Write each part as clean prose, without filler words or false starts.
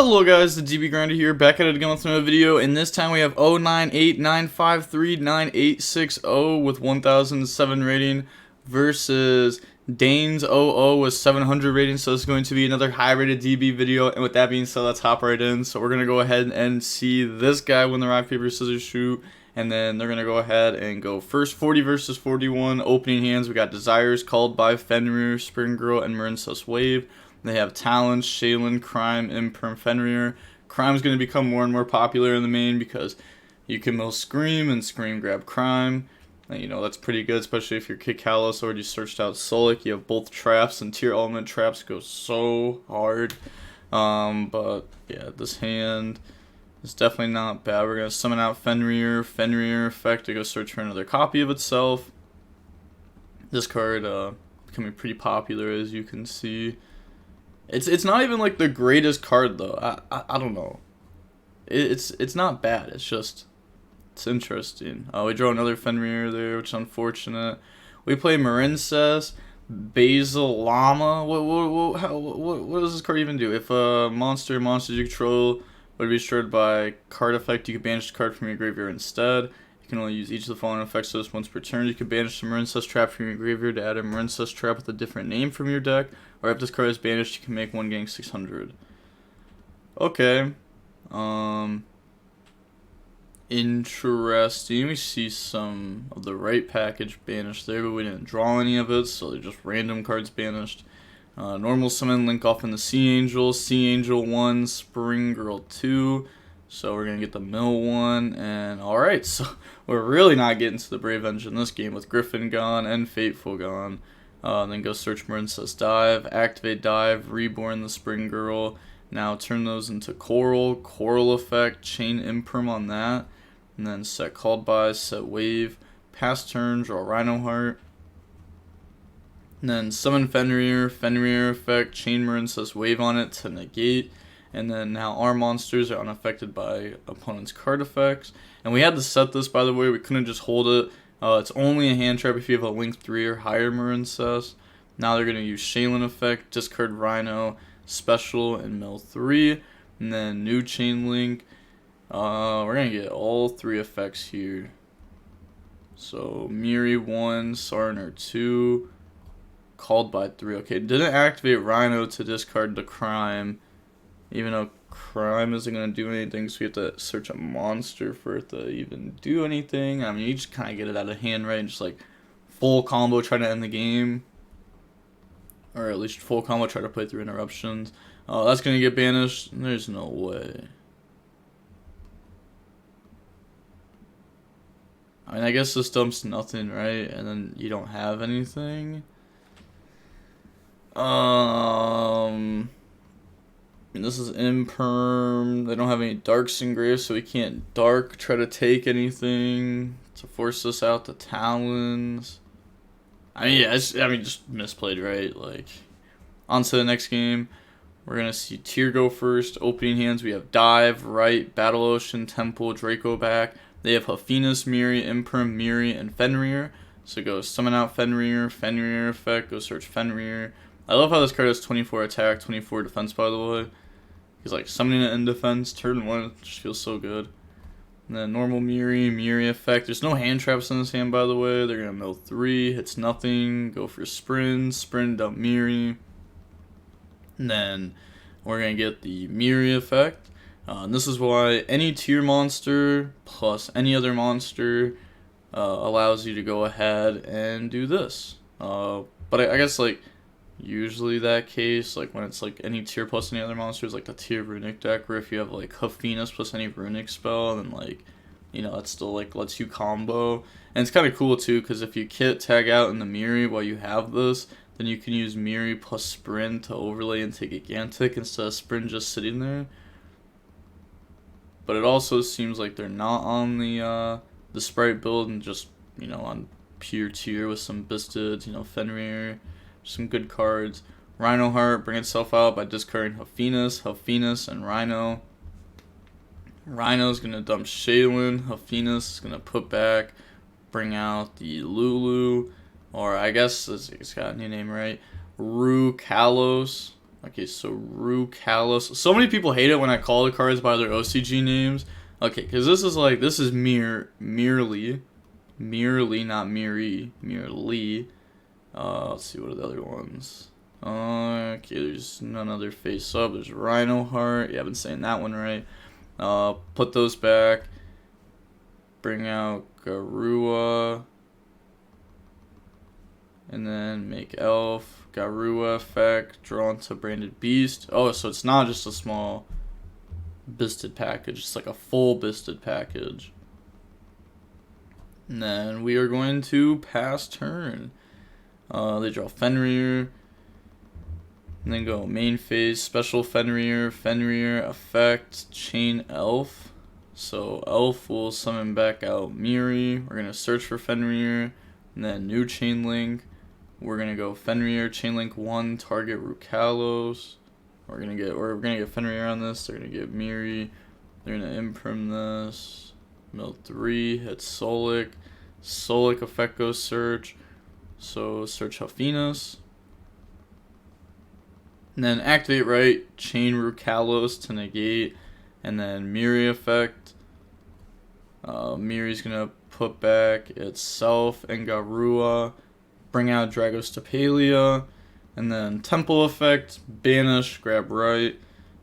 Hello guys, the DB Grinder here, back at it again with another video, and this time we have 0989539860 with 1007 rating versus Dane's 00 with 700 rating. So this is going to be another high rated DB video, and with that being said, let's hop right in. So we're going to go ahead and see this guy win the rock, paper, scissors shoot, and then they're going to go ahead and go first 40 versus 41, opening hands. We got Desires, Called by, Fenrir, Spring Girl, and Marincess Wave. They have Talents, Shaylin, Crime, Imperm, Fenrir. Crime's going to become more and more popular in the main because you can mill Scream and Scream grab Crime. And, you know, that's pretty good, especially if you're Kick Callous or you searched out Solik. You have both traps, and Tearlament traps go so hard. But, yeah, this hand is definitely not bad. We're going to summon out Fenrir. Fenrir effect to go search for another copy of itself. This card becoming pretty popular, as you can see. It's not even like the greatest card though. I don't know. It's not bad. It's interesting. We draw another Fenrir there, which is unfortunate. We play Marincess, Basil Llama. What does this card even do? If a monster you control would be destroyed by card effect, you can banish the card from your graveyard instead. You can only use each of the following effects this once per turn. You can banish the Marincess trap from your graveyard to add a Marincess trap with a different name from your deck. Or if this card is banished, you can make one getting 600. Okay. Interesting. We see some of the right package banished there, but we didn't draw any of it, so they're just random cards banished. Normal summon, link off in the Sea Angel 1, Spring Girl 2. So we're going to get the mill one, and alright, so we're really not getting to the Brave Engine this game with Griffin gone and Fateful gone. Then go search Marincess Dive, activate Dive, reborn the Spring Girl. Now turn those into Coral effect, chain Imperm on that. And then set Called By, set Wave, pass turn, draw Rhino Heart. And then summon Fenrir effect, chain Marincess Wave on it to negate. And then now our monsters are unaffected by opponent's card effects. And we had to set this, by the way, we couldn't just hold it. It's only a hand trap if you have a link 3 or higher Marincess. Now they're going to use Shaylin effect, discard Rhino, special, and mill 3. And then new chain link. We're going to get all 3 effects here. So Miri 1, Sarner 2, Called By 3. Okay, didn't activate Rhino to discard the Crime. Even though Crime isn't going to do anything, so we have to search a monster for it to even do anything. I mean, you just kind of get it out of hand, right? And just like full combo, try to end the game. Or at least full combo, try to play through interruptions. That's going to get banished. There's no way. I mean, I guess this dumps nothing, right? And then you don't have anything. And this is Imperm. They don't have any darks engraved, so we can't try to take anything to force us out to Talons. I mean, yeah, just misplayed, right? Like, on to the next game. We're going to see Tear go first. Opening hands, we have Dive, Right, Battle Ocean, Temple, Draco back. They have Hafina's, Miri, Imperm, Miri, and Fenrir. So go summon out Fenrir effect, go search Fenrir. I love how this card has 24 attack, 24 defense, by the way. He's like summoning it in defense, turn 1, it just feels so good. And then normal Miri effect. There's no hand traps in this hand, by the way. They're going to mill 3, hits nothing, go for sprint, dump Miri. And then we're going to get the Miri effect. And this is why any tier monster plus any other monster allows you to go ahead and do this. But I guess, like, usually that case, like when it's like any tier plus any other monsters, like the tier runic deck, where if you have like Hafina's plus any runic spell, then like, you know, that still like lets you combo. And it's kind of cool too, because if you kit tag out in the Miri while you have this, then you can use Miri plus Sprint to overlay into Gigantic instead of Sprint just sitting there. But it also seems like they're not on the Sprite build and just, you know, on pure tier with some Bistids, you know, Fenrir. Some good cards. Rhino Heart, bring itself out by discarding Hafina's, and Rhino. Rhino's going to dump Shaylin. Hafina's is going to put back, bring out the Lulu. Or I guess it's got a new name, right? Ru Kalos. Okay, so Rukalos. So many people hate it when I call the cards by their OCG names. Okay, because this is merely, not Miri, merely. Let's see, what are the other ones? Okay, there's none other face up. There's Rhino Heart. Yeah, I've been saying that one right. Put those back. Bring out Garua. And then make Elf. Garua effect. Draw into Branded Beast. Oh, so it's not just a small Bisted package. It's like a full Bisted package. And then we are going to pass turn. They draw Fenrir. And then go main phase, special Fenrir, effect, chain Elf. So Elf will summon back out Miri. We're gonna search for Fenrir, and then new chain link. We're gonna go Fenrir, chain link 1, target Rukalos. We're gonna get Fenrir on this. They're gonna get Miri. They're gonna imprint this. Mill 3, hit Solic. Solic effect goes search. So search Hufinus. And then activate right, chain Rukalos to negate, and then Miri effect. Miri's gonna put back itself and Garua, bring out Dragostapelia, and then Temple effect, banish, grab right,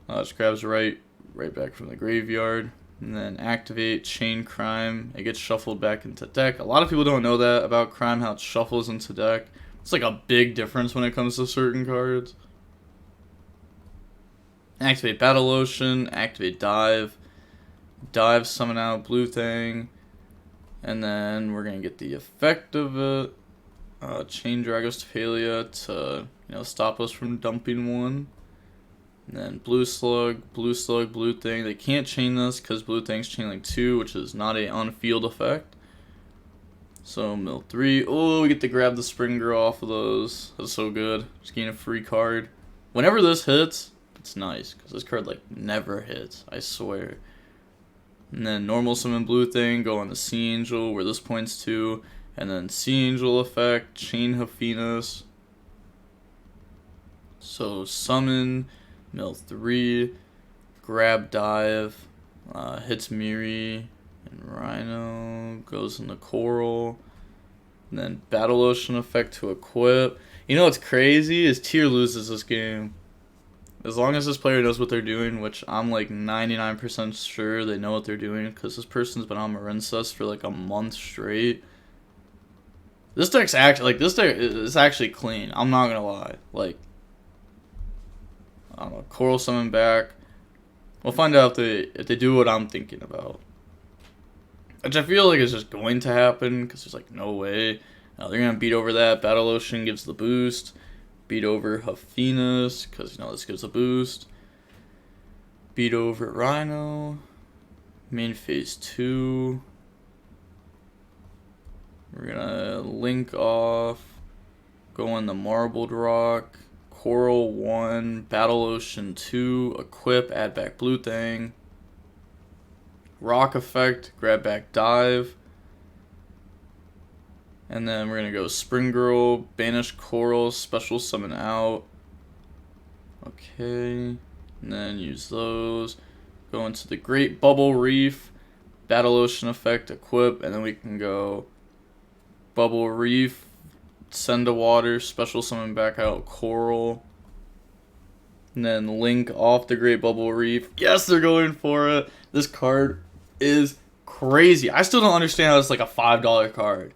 just grabs right back from the graveyard, and then activate chain Crime. It gets shuffled back into deck. A lot of people don't know that about Crime, how it shuffles into deck. It's like a big difference when it comes to certain cards. Activate Battle Ocean, activate Dive, summon out Blue Thing, and then we're going to get the effect of it, chain Dragostapelia to, stop us from dumping one, and then Blue Slug, Blue Thing. They can't chain this because Blue Thing's chain link 2, which is not a on-field effect. So mill 3, oh, we get to grab the Spring Girl off of those. That's so good, just gain a free card. Whenever this hits, it's nice, because this card, never hits, I swear. And then normal summon Blue Thing, go on the Sea Angel, where this points to, and then Sea Angel effect, chain Hufinus. So summon, mill 3, grab Dive, hits Miri, and Rhino, goes into Coral, and then Battle Ocean effect to equip. You know what's crazy is Tier loses this game. As long as this player knows what they're doing, which I'm 99% sure they know what they're doing, because this person's been on Marincess for a month straight. This deck's actually this deck is actually clean. I'm not gonna lie. I don't know, Coral summon back. We'll find out if they do what I'm thinking about, which I feel like is just going to happen, because there's no way. They're gonna beat over that. Battle Ocean gives the boost. Beat over Hufinus, because, this gives a boost. Beat over Rhino. Main phase 2. We're going to link off. Go on the Marbled Rock. Coral 1. Battle Ocean 2. Equip, add back Blue Thing. Rock effect, grab back Dive. And then we're going to go Spring Girl, banish Coral, special summon out. Okay. And then use those. Go into the Great Bubble Reef, Battle Ocean effect, equip, and then we can go Bubble Reef, send to water, special summon back out Coral. And then link off the Great Bubble Reef. Yes, they're going for it. This card is crazy. I still don't understand how it's a $5 card.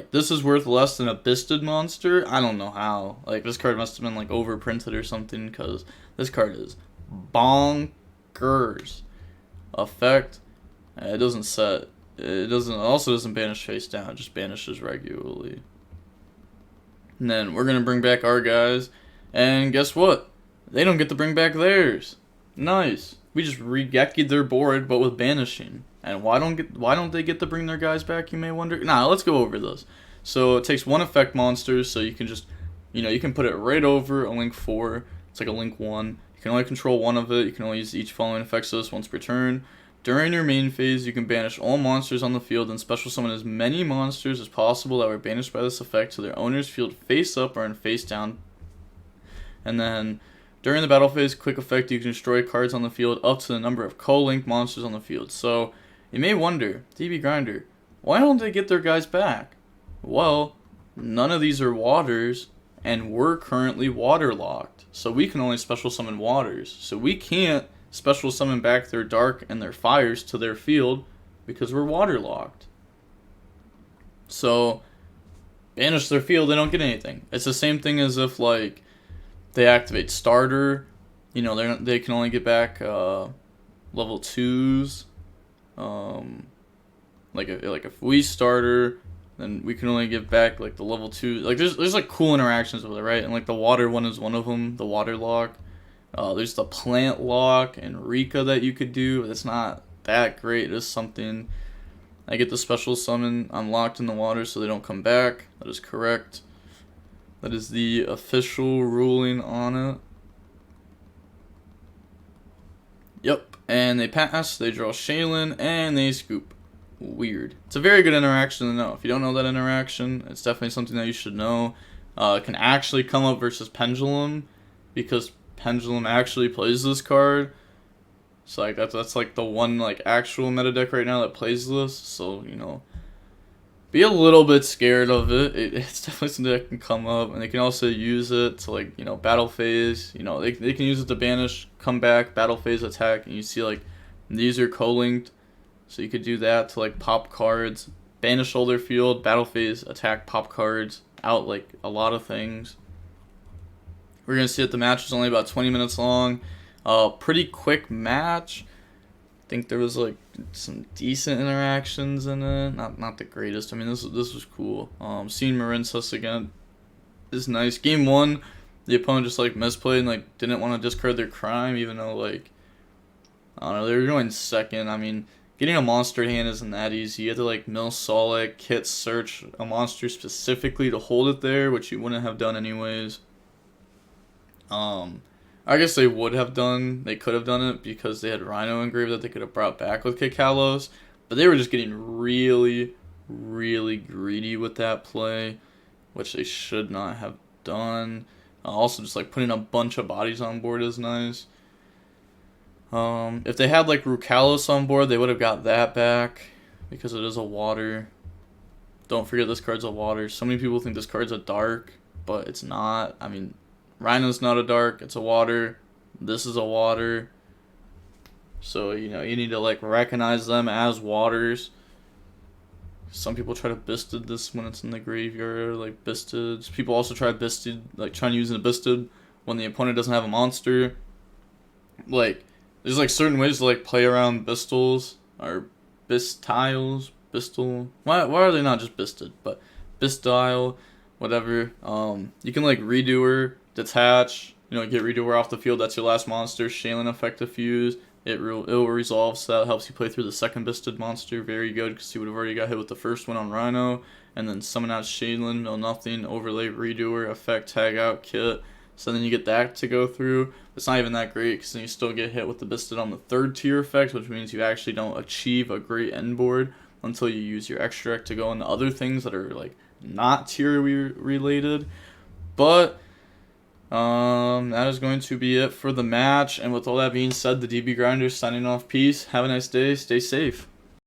This is worth less than a Bisted monster? I don't know how. This card must have been, overprinted or something, because this card is bonkers. Effect. It doesn't set. It also doesn't banish face down. It just banishes regularly. And then we're going to bring back our guys. And guess what? They don't get to bring back theirs. Nice. We just re-Geki'd their board, but with banishing. And why don't they get to bring their guys back, you may wonder? Nah, let's go over this. So it takes one effect monster, so you can just, you can put it right over a link 4. It's like a link 1. You can only control one of it. You can only use each following effect list once per turn. During your main phase, you can banish all monsters on the field and special summon as many monsters as possible that were banished by this effect to their owner's field face up or in face down. And then During the battle phase, quick effect, you can destroy cards on the field up to the number of co-linked monsters on the field. So, you may wonder, DB Grinder, why don't they get their guys back? Well, none of these are waters, and we're currently waterlocked. So we can only special summon waters. So we can't special summon back their dark and their fires to their field because we're waterlocked. So, banish their field, they don't get anything. It's the same thing as if, like, they activate starter, you know, they can only get back level 2s. Like if we starter, then we can only get back like the level 2. Like there's like cool interactions with it, right? And like the water one is one of them, the water lock. There's the plant lock and Rika that you could do. It's not that great. It's something. I get the special summon. I'm locked in the water so they don't come back. That is correct. That is the official ruling on it. Yep, and they pass, they draw Shaylin, and they scoop. Weird. It's a very good interaction to know. If you don't know that interaction, it's definitely something that you should know. It can actually come up versus Pendulum, because Pendulum actually plays this card. So like that's like the one like actual meta deck right now that plays this. So, you know, be a little bit scared of it. It's definitely something that can come up, and they can also use it to, like, you know, battle phase. You know, they can use it to banish, come back, battle phase, attack, and you see like these are co-linked, so you could do that to like pop cards, banish all their field, battle phase, attack, pop cards, out like a lot of things. We're gonna see that the match was only about 20 minutes long. Pretty quick match. I think there was like some decent interactions in it. Not the greatest. I mean, this was cool. Seeing Marincess again is nice. Game 1, the opponent just like misplayed and like didn't want to discard their crime, even though like I don't know, they were going second. I mean, getting a monster hand isn't that easy. You have to like mill Solic, hit search a monster specifically to hold it there, which you wouldn't have done anyways. I guess they could have done it because they had Rhino engraved that they could have brought back with Kikalos, but they were just getting really, really greedy with that play, which they should not have done. Also, just like putting a bunch of bodies on board is nice. If they had like Rukalos on board, they would have got that back because it is a water. Don't forget this card's a water. So many people think this card's a dark, but it's not. I mean, Rhino's not a dark, it's a water. This is a water. So, you know, you need to like recognize them as waters. Some people try to Bisted this when it's in the graveyard, like Bisted. People also try Bisted, like trying to use a Bisted when the opponent doesn't have a monster. Like, there's like certain ways to like play around Bistles or Bistiles. Bistle. Why are they not just Bisted? But Bistile, whatever. You can like Redoer, detach, you know, get Redoer off the field. That's your last monster. Shaylin effect diffuse. It'll resolve, so that helps you play through the second Bisted monster. Very good, because you would have already got hit with the first one on Rhino. And then summon out Shaylin, mill nothing, overlay Redoer, effect, tag out, kit. So then you get that to go through. It's not even that great, because then you still get hit with the Bisted on the third tier effect, which means you actually don't achieve a great end board until you use your extract to go into other things that are like not tier related. But that is going to be it for the match. And with all that being said, the DB Grinders signing off. Peace. Have a nice day. Stay safe.